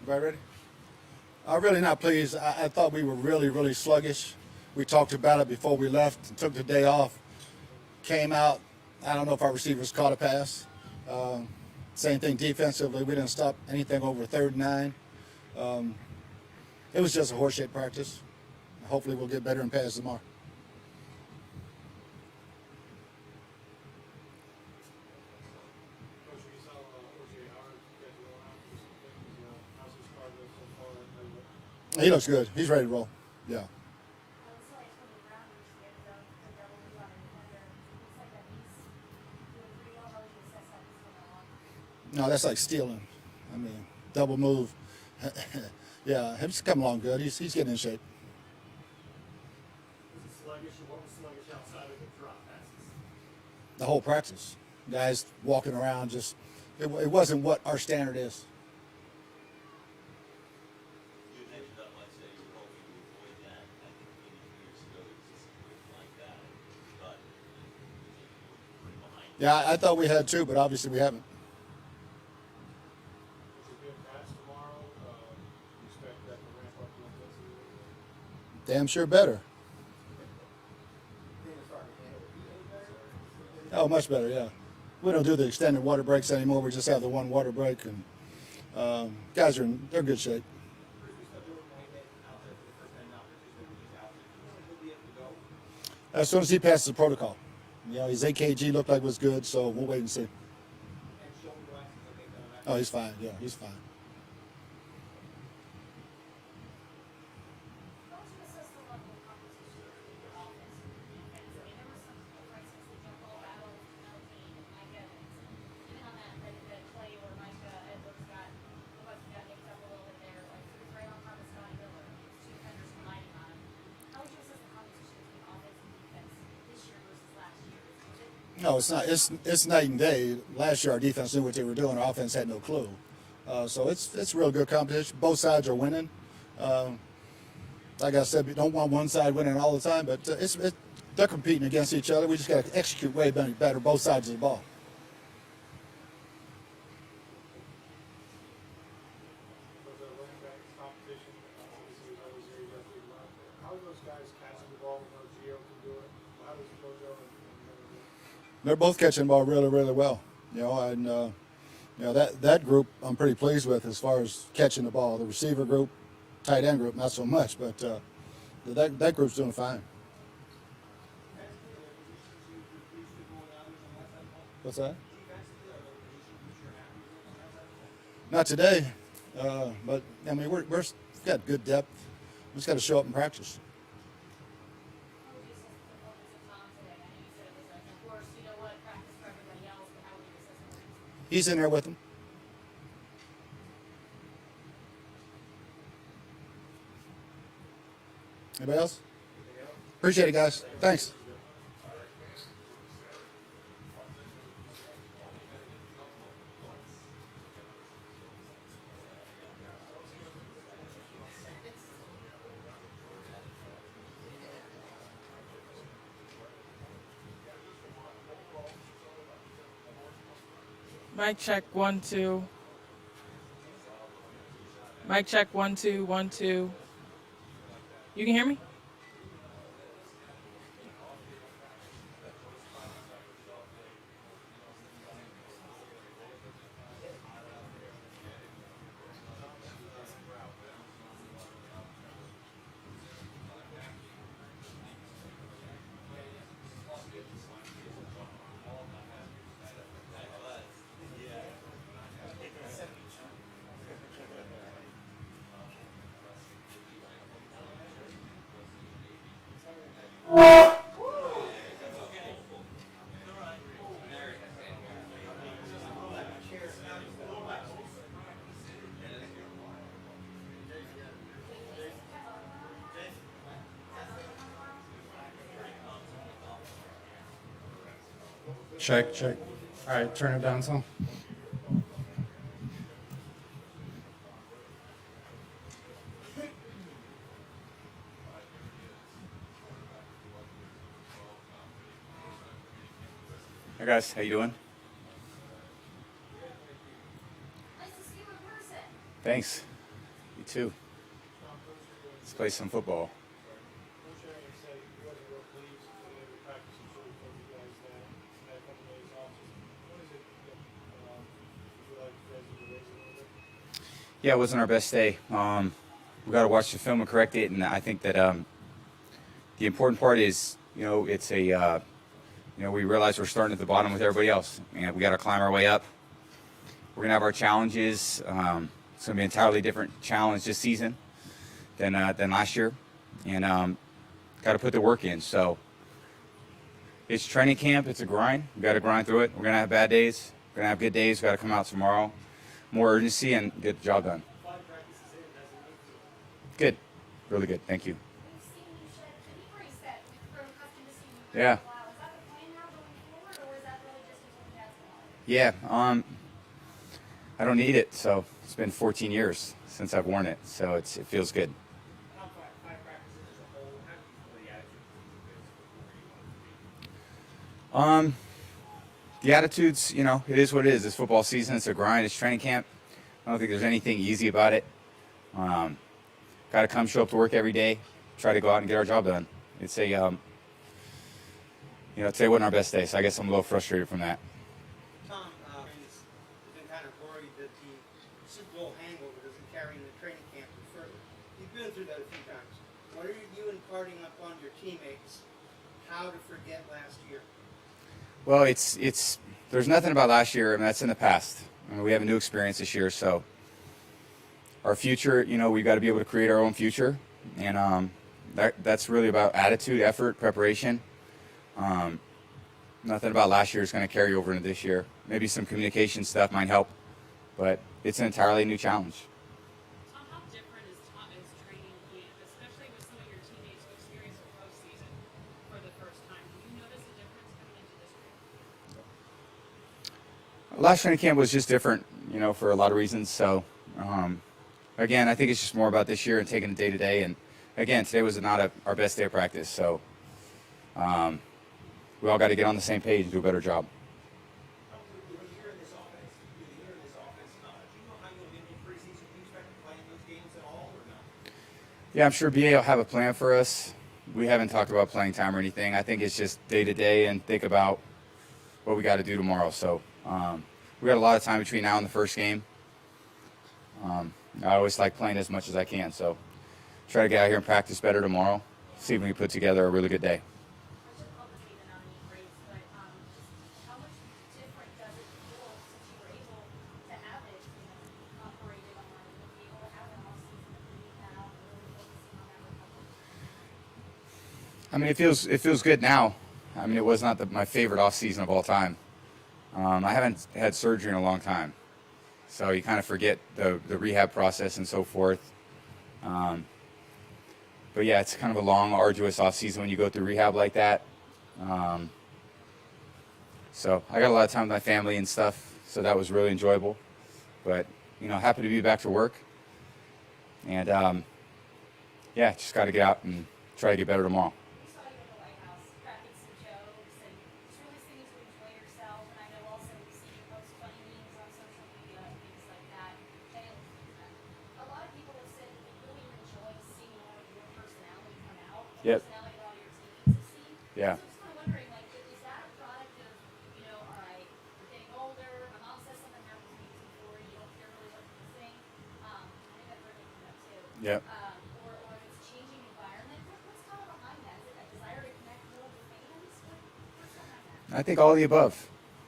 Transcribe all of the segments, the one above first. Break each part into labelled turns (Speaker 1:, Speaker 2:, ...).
Speaker 1: Everybody ready? I'm really not pleased. I thought we were really sluggish. We talked about it before we left and took the day off. Came out. I don't know if our receivers caught a pass. Same thing defensively. We didn't stop anything over 3rd and 9. It was just a horseshit practice. Hopefully we'll get better in pass tomorrow. He looks good. He's ready to roll. Yeah. No, that's like stealing. I mean, double move. Yeah, he's coming along good. He's getting in shape. The whole practice. Guys walking around just, it wasn't what our standard is. Yeah, I thought we had two, but obviously we haven't. Damn sure better. Oh, much better, yeah. We don't do the extended water breaks anymore. We just have the one water break, and guys they're in good shape. As soon as he passes the protocol. You know, his AKG looked like it was good, so we'll wait and see. Oh, he's fine. Yeah, he's fine. No, it's not. It's night and day. Last year, our defense knew what they were doing. Our offense had no clue. So it's real good competition. Both sides are winning. Like I said, we don't want one side winning all the time, but they're competing against each other. We just got to execute way better both sides of the ball. They're both catching the ball really well. You know, and you know that group I'm pretty pleased with as far as catching the ball. The receiver group, tight end group, not so much, but that group's doing fine. What's that? Not today, but I mean we've got good depth. We just got to show up and practice. He's in there with them. Anybody else? Appreciate it, guys. Thanks.
Speaker 2: Mic check 1 2. Mic check 1 2 1 2. You can hear me?
Speaker 3: Check, check. All right, turn it down some. Hey guys, how you doing?
Speaker 4: Nice to see you in person.
Speaker 3: Thanks. You too. Let's play some football.
Speaker 4: Coach Arians said he wasn't real pleased with the practice and sort of told you guys that you had a couple days off. What is it that you feel like you guys need to raise a little bit?
Speaker 3: Yeah, it wasn't our best day. We got to watch the film and correct it, and I think that the important part is, it's a, we realize we're starting at the bottom with everybody else, and we got to climb our way up. We're gonna have our challenges. It's gonna be an entirely different challenge this season than last year, and got to put the work in. So it's training camp. It's a grind. We got to grind through it. We're gonna have bad days. We're gonna have good days. We got to come out tomorrow, more urgency, and get the job done. Good, really good. Thank you.
Speaker 5: We've seen you shed a knee brace that we've grown accustomed to seeing you
Speaker 3: Yeah.
Speaker 5: wear for a while. Is that the plan now going forward, or is that really just until the dad's gone?
Speaker 3: Yeah. I don't need it. So it's been 14 years since I've worn it. So it feels good.
Speaker 6: Top five practices as a whole, how do you feel the attitude is where you want it to be?
Speaker 3: The attitudes, it is what it is. It's football season. It's a grind. It's training camp. I don't think there's anything easy about it. Got to come show up to work every day, try to go out and get our job done. It's a, today wasn't our best day, so I guess I'm a little frustrated from that.
Speaker 7: Tom, has been kind of worried that the Super Bowl hangover doesn't carry into training camp any further. You've been through that a few times. What are you imparting upon your teammates how to forget last year?
Speaker 3: Well, there's nothing about last year. I mean, that's in the past. We have a new experience this year, so our future, we've got to be able to create our own future, and that's really about attitude, effort, preparation. Nothing about last year is going to carry over into this year. Maybe some communication stuff might help, but it's an entirely new challenge.
Speaker 8: Tom, how different is training camp, especially with some of your teammates who experience a postseason for the first time? Do you notice a difference coming into this year?
Speaker 3: Last training camp was just different, for a lot of reasons. So, again, I think it's just more about this year and taking it day to day. And again, today was not our best day of practice. So, we all got to get on the same page and do a better job.
Speaker 6: With a year in this offense, do you know how you'll end the preseason? Do you expect to play in those games at all or not?
Speaker 3: Yeah, I'm sure BA will have a plan for us. We haven't talked about playing time or anything. I think it's just day to day and think about what we got to do tomorrow. So, we got a lot of time between now and the first game. I always like playing as much as I can, so try to get out here and practice better tomorrow. See if we can put together a really good day.
Speaker 5: Much of publicly the non race, but just how much different does it feel since you were able to have it, operated on, and be able to have an off season that you have, really focusing on that recovery?
Speaker 3: I mean, it feels good now. I mean, it was not my favorite off season of all time. I haven't had surgery in a long time, so you kind of forget the rehab process and so forth. But yeah, it's kind of a long, arduous off season when you go through rehab like that. So I got a lot of time with my family and stuff, so that was really enjoyable. But happy to be back to work, and yeah, just got to get out and try to get better tomorrow.
Speaker 5: We saw you in the White House cracking some jokes and just really seeming to enjoy yourself. And I know also we've seen you post funny memes on social media and things like that. And a lot of people have said that they really enjoy seeing more of your personality come out. The
Speaker 3: Yep.
Speaker 5: personality that all your teammates have seen.
Speaker 3: Yeah.
Speaker 5: So I'm just kind of wondering, is that a product of, all right, we're getting older. My mom says something happens to me before you don't care really what people think. I think I've heard it from that too.
Speaker 3: Yep.
Speaker 5: Or if it's a changing environment. What's kind of behind that? Is it a desire to connect more with fans? What's behind that?
Speaker 3: I think all the above.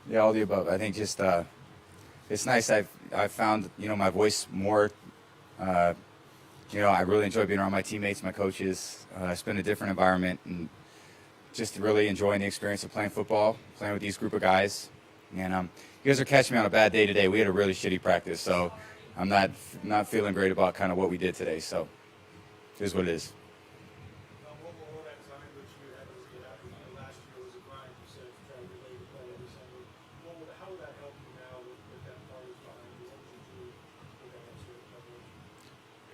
Speaker 3: Yeah, all the above. I think just it's nice. I've found my voice more. I really enjoy being around my teammates, my coaches. It's been a different environment, and just really enjoying the experience of playing football, playing with these group of guys. And you guys are catching me on a bad day today. We had a really shitty practice, so I'm not feeling great about kind of what we did today. So it is what it is.
Speaker 4: All that time which you had to rehab, last year was a grind, you said, to try to relate to play every Sunday. How would that help you now with that part is behind you? What would you do with that extra preparation?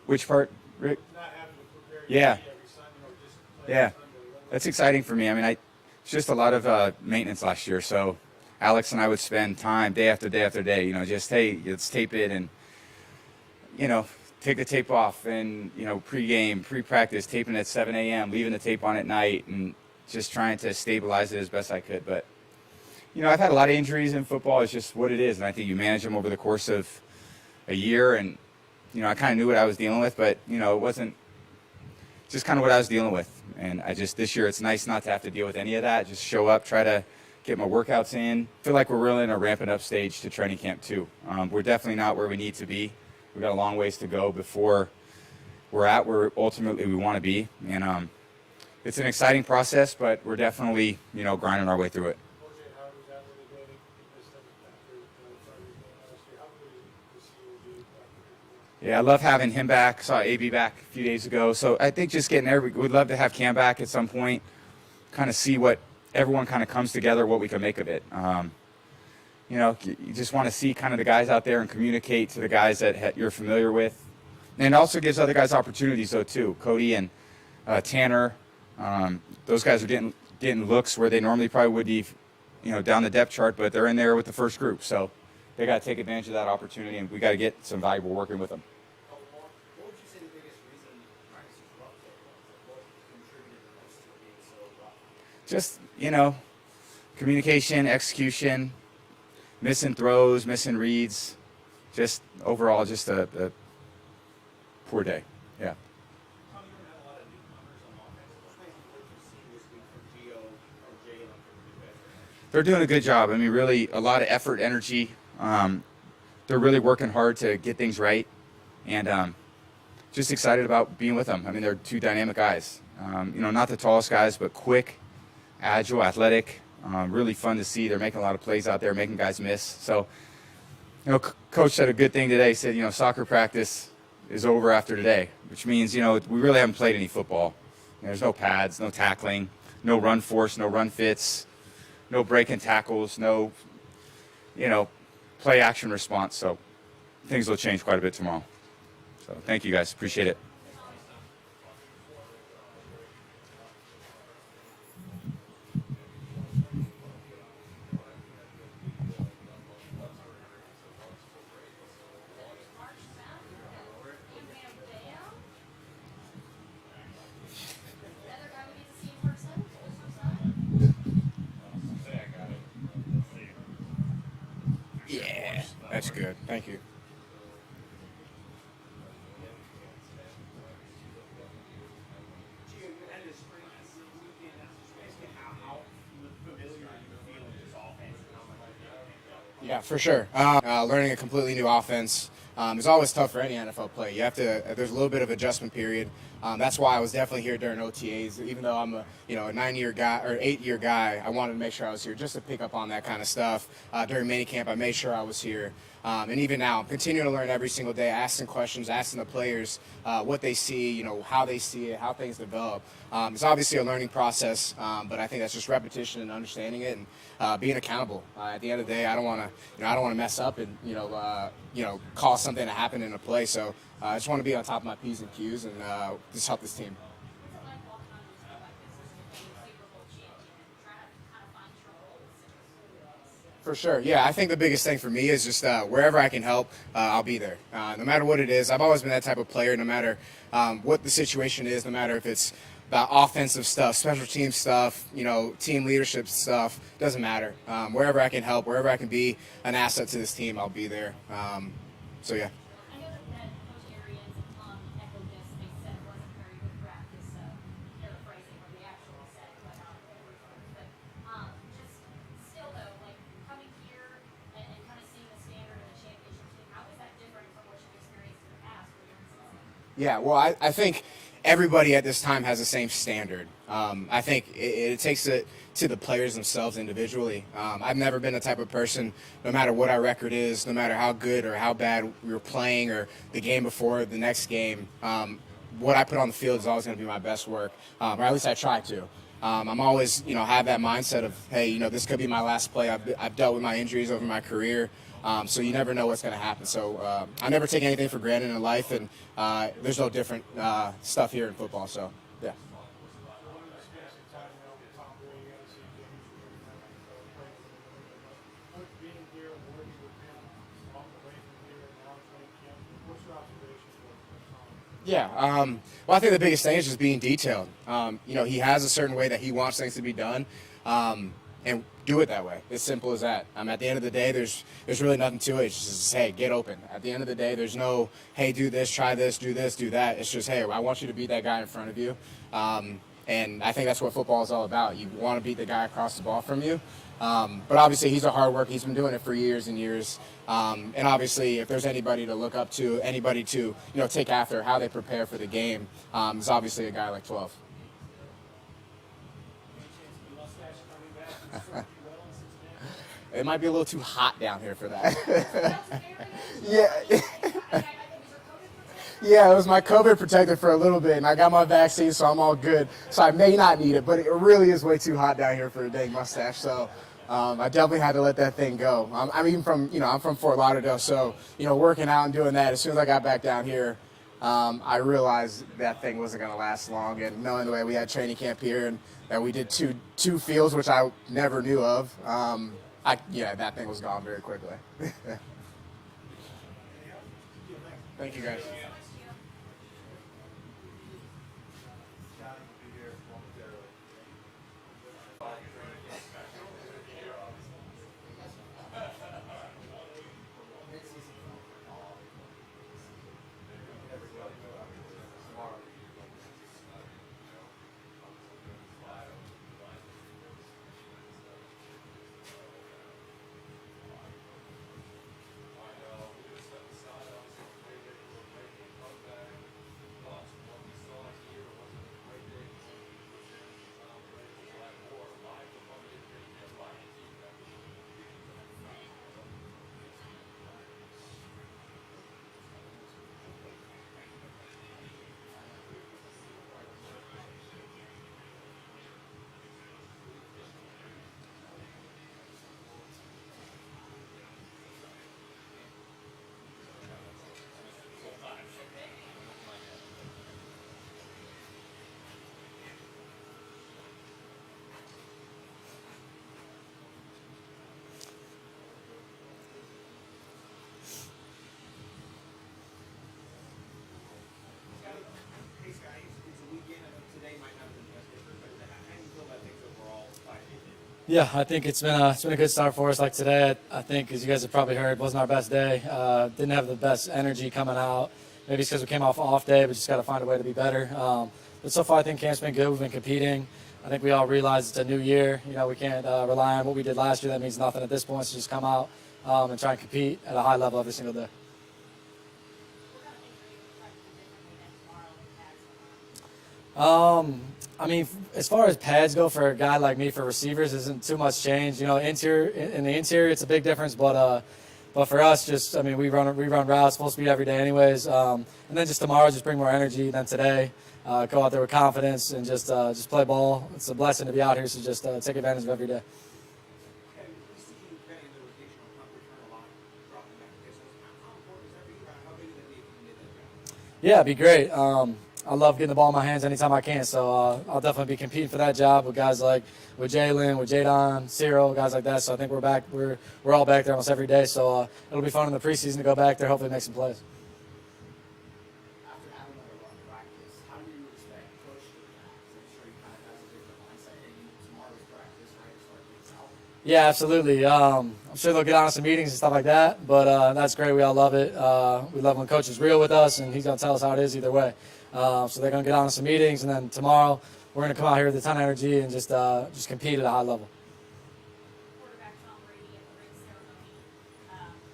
Speaker 3: Which part, Rick?
Speaker 4: Not having to prepare
Speaker 3: Yeah.
Speaker 4: every Sunday or just play
Speaker 3: Yeah.
Speaker 4: every Sunday.
Speaker 3: That's exciting for me. I mean, it's just a lot of maintenance last year. So Alex and I would spend time day after day after day, just, hey, let's tape it and, take the tape off and, you know, pre-game, pre-practice, taping at 7 a.m., leaving the tape on at night, and just trying to stabilize it as best I could. But, you know, I've had a lot of injuries in football. It's just what it is, and I think you manage them over the course of a year. And, you know, I kind of knew what I was dealing with, but, you know, it wasn't just kind of what I was dealing with. And this year it's nice not to have to deal with any of that. Just show up, try to get my workouts in. Feel like we're really in a ramping up stage to training camp too. We're definitely not where we need to be. We've got a long ways to go before we're at where ultimately we want to be. And it's an exciting process, but we're definitely, you know, grinding our way through it.
Speaker 4: OJ Howard was out the other day. He missed that after Friday's game last year. How good is to see OJ back?
Speaker 3: Yeah, I love having him back. Saw AB back a few days ago. So I think just getting there, we'd love to have Cam back at some point, kind of see what everyone kind of comes together, what we can make of it. You know, you just want to see kind of the guys out there and communicate to the guys that you're familiar with. And it also gives other guys opportunities, though, too. Cody and Tanner, those guys are getting looks where they normally probably would be, you know, down the depth chart, but they're in there with the first group. So they got to take advantage of that opportunity, and we got to get some valuable working with them.
Speaker 6: What would you say the biggest reason practice is rough there was? What contributed the most to it being so rough?
Speaker 3: Just, you know, communication, execution, missing throws, missing reads, just overall just a poor day. Yeah.
Speaker 6: Tom, you don't have a lot of newcomers on offense. What kinds of work you've seen this week from Gio, from Jalen, from the new veterans?
Speaker 3: They're doing a good job. I mean, really a lot of effort, energy. They're really working hard to get things right, and just excited about being with them. I mean, they're two dynamic guys. You know, not the tallest guys, but quick, agile, athletic. Really fun to see. They're making a lot of plays out there, making guys miss. So, you know, Coach said a good thing today. He said, you know, soccer practice is over after today, which means, you know, we really haven't played any football. You know, there's no pads, no tackling, no run force, no run fits, no breaking tackles, no, you know, play action response. So things will change quite a bit tomorrow. So thank you guys. Appreciate it.
Speaker 5: Another guy we get to see in person?
Speaker 9: Yeah, that's good. Thank you.
Speaker 6: Gio, you had this spring weekend. Just basically how familiar you feel with this offense and how much you picked up.
Speaker 9: Yeah, for sure. Learning a completely new offense is always tough for any NFL player. You have to. There's a little bit of adjustment period. That's why I was definitely here during OTAs. Even though I'm a 9-year guy or 8-year guy, I wanted to make sure I was here just to pick up on that kind of stuff. During minicamp, I made sure I was here. And even now, I'm continuing to learn every single day, asking questions, asking the players what they see, you know, how they see it, how things develop. It's obviously a learning process, but I think that's just repetition and understanding it and being accountable. At the end of the day, I don't want to mess up and cause something to happen in a play. So I just want to be on top of my P's and Q's and just help this team.
Speaker 5: What's it like walking on this like this as a Super Bowl champion and trying to kind of find your roles?
Speaker 9: For sure. Yeah, I think the biggest thing for me is just wherever I can help, I'll be there. No matter what it is. I've always been that type of player, no matter what the situation is, no matter if it's about offensive stuff, special team stuff, team leadership stuff, doesn't matter. Wherever I can help, wherever I can be an asset to this team, I'll be there. So, yeah.
Speaker 5: I know that Coach Arians and Tom echoed this. They said it wasn't very good practice, so paraphrasing what they actually said, but just still though, like coming here and kind of seeing the standard of the championship team, how is that different from what you've experienced in the past for your season?
Speaker 9: Yeah, well, I think everybody at this time has the same standard. I think it takes it to the players themselves individually. I've never been the type of person, no matter what our record is, no matter how good or how bad we were playing or the game before, the next game, what I put on the field is always going to be my best work, or at least I try to. I'm always, have that mindset of, hey, this could be my last play. I've dealt with my injuries over my career. So you never know what's going to happen. So I never take anything for granted in life, and there's no different stuff here in football. So, yeah.
Speaker 4: One of the spends some time now with Tom Brady, you got to see games but being here and working with him all the way from here and now training camp, what's your observation of
Speaker 9: Yeah. Well, I think the biggest thing is just being detailed. He has a certain way that he wants things to be done, and do it that way. As simple as that. At the end of the day, there's really nothing to it. It's just, hey, get open. At the end of the day, there's no, hey, do this, try this, do that. It's just, hey, I want you to be that guy in front of you. And I think that's what football is all about. You want to beat the guy across the ball from you. But obviously, he's a hard worker. He's been doing it for years and years. And obviously, if there's anybody to look up to, anybody to take after how they prepare for the game, is obviously a guy like 12. It might be a little too hot down here for that. Yeah. Yeah, it was my COVID protector for a little bit, and I got my vaccine, so I'm all good. So I may not need it, but it really is way too hot down here for a dang mustache. So I definitely had to let that thing go. I'm from Fort Lauderdale, so working out and doing that. As soon as I got back down here, I realized that thing wasn't going to last long. And knowing the way we had training camp here and that we did two fields, which I never knew of, that thing was gone very quickly. Thank you, guys.
Speaker 6: Hey Scott, it's a weekend. I think today might not have been the best day for everybody. How do you feel about things overall? 5 days?
Speaker 10: Yeah, I think it's been a good start for us. Like today, I think as you guys have probably heard, wasn't our best day. Didn't have the best energy coming out. Maybe it's because we came off day, but just got to find a way to be better. But so far, I think camp's been good. We've been competing. I think we all realize it's a new year. We can't rely on what we did last year. That means nothing at this point. So just come out and try and compete at a high level every single day. As far as pads go for a guy like me for receivers, isn't too much change. In the interior, it's a big difference, but for us, we run routes full speed every day, anyways. And then just tomorrow, just bring more energy than today. Go out there with confidence and just play ball. It's a blessing to be out here, so just take advantage of every day. Yeah, it'd be great. I love getting the ball in my hands anytime I can, so I'll definitely be competing for that job with guys like with Jalen, with Jadon, Cyril, guys like that. So I think we're all back there almost every day. So it'll be fun in the preseason to go back there, hopefully make some plays.
Speaker 6: After having another run practice, how do you expect coach to react? I'm sure he kind of has a different mindset heading into tomorrow's practice, right? Start things out.
Speaker 10: Yeah, absolutely. I'm sure they'll get on some meetings and stuff like that, but that's great. We all love it. We love when coach is real with us, and he's going to tell us how it is either way. So they're going to get on some meetings, and then tomorrow we're going to come out here with a ton of energy and just compete at a high level.
Speaker 5: Quarterback Tom Brady at the ring ceremony.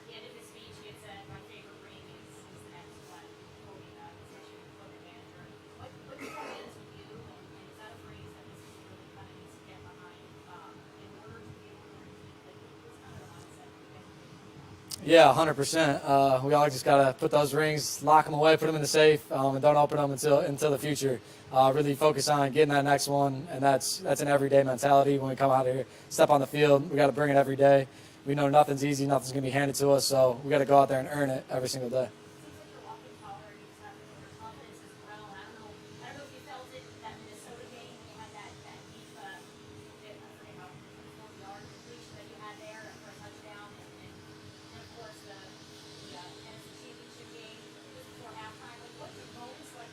Speaker 5: He ended his speech. He had said, "My favorite ring is the next one." Holding especially with the manager. What does that mean to you? And is that a phrase that this team really kind of needs to get behind in order to be able to repeat? What's kind of the mindset that you guys are doing?
Speaker 10: Yeah, 100%. We all just got to put those rings, lock them away, put them in the safe, and don't open them until the future. Really focus on getting that next one, and that's an everyday mentality. When we come out here, step on the field, we got to bring it every day. We know nothing's easy, nothing's going to be handed to us, so we got to go out there and earn it every single day.
Speaker 5: Seems like you're walking taller and you just have your confidence as well. I don't know if you felt it that Minnesota game when you had that deep, I forget how 40-yard completion that you had there for a touchdown, and of course the NFC Championship game just before halftime. Like, what's your bones like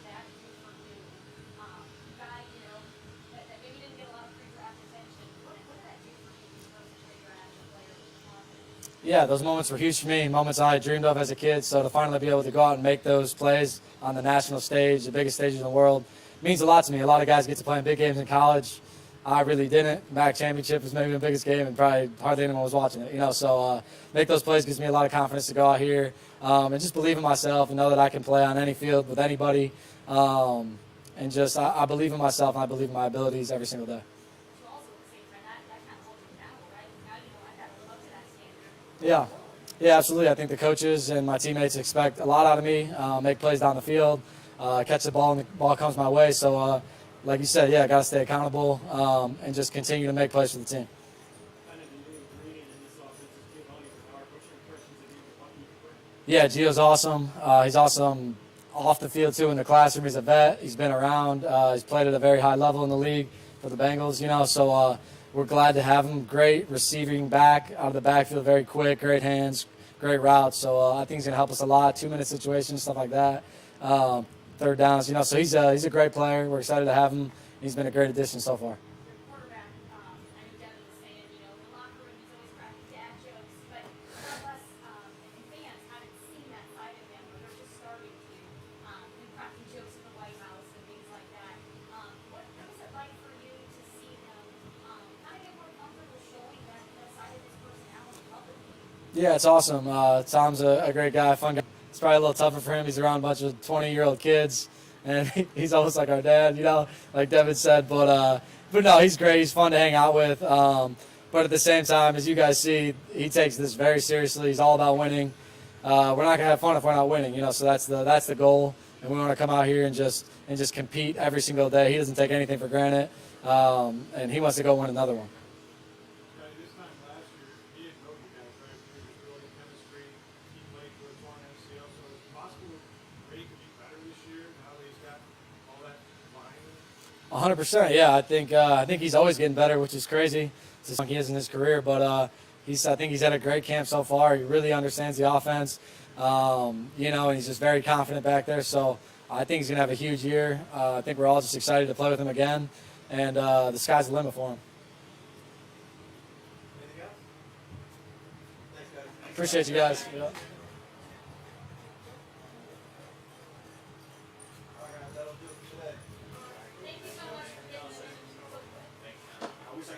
Speaker 10: Yeah, those moments were huge for me, moments I dreamed of as a kid. So to finally be able to go out and make those plays on the national stage, the biggest stages in the world, means a lot to me. A lot of guys get to play in big games in college. I really didn't. MAC championship was maybe the biggest game, and probably hardly anyone was watching it. So make those plays gives me a lot of confidence to go out here and just believe in myself and know that I can play on any field with anybody. And just I believe in myself and I believe in my abilities every single day.
Speaker 5: So also at the same time, that kind of holds you accountable, right? Now you know I got to live up to that standard.
Speaker 10: Yeah, absolutely. I think the coaches and my teammates expect a lot out of me. Make plays down the field, catch the ball, and the ball comes my way. So, like you said, I got to stay accountable and just continue to make plays for the team.
Speaker 4: Kind of the new ingredient in this offense is Giovanni Bernard. What's your impressions of him and what he can bring?
Speaker 10: Yeah, Gio's awesome. He's awesome off the field too. In the classroom, he's a vet. He's been around. He's played at a very high level in the league for the Bengals. So we're glad to have him. Great receiving back out of the backfield, very quick, great hands, great routes. So I think he's gonna help us a lot. 2-minute situations, stuff like that. Third downs. So he's a great player. We're excited to have him. He's been a great addition so far.
Speaker 5: Your quarterback, I know Devin was saying, in the locker room he's always cracking dad jokes, but some of us and fans haven't seen that side of him, or they're just starting to, him cracking jokes in the White House and things like that. What was it like for you to see him kind of get more comfortable showing that side of his personality publicly?
Speaker 10: Yeah, it's awesome. Tom's a great guy, fun guy. It's probably a little tougher for him. He's around a bunch of 20-year-old kids, and he's almost like our dad, like Devin said. But no, he's great. He's fun to hang out with. But at the same time, as you guys see, he takes this very seriously. He's all about winning. We're not gonna have fun if we're not winning, So that's the goal, and we want to come out here and just compete every single day. He doesn't take anything for granted, and he wants to go win another one.
Speaker 4: This time last year, he didn't know you guys, right? You were just building chemistry. He played for a torn MCL, so is it possible Brady could be better this year now that he's got all that behind him?
Speaker 10: 100%. Yeah, I think he's always getting better, which is crazy. It's as young he is in his career, but I think he's had a great camp so far. He really understands the offense, and he's just very confident back there. So I think he's gonna have a huge year. I think we're all just excited to play with him again, and the sky's the limit for him.
Speaker 7: Anything else? Thanks, guys.
Speaker 10: Appreciate you guys. Yeah.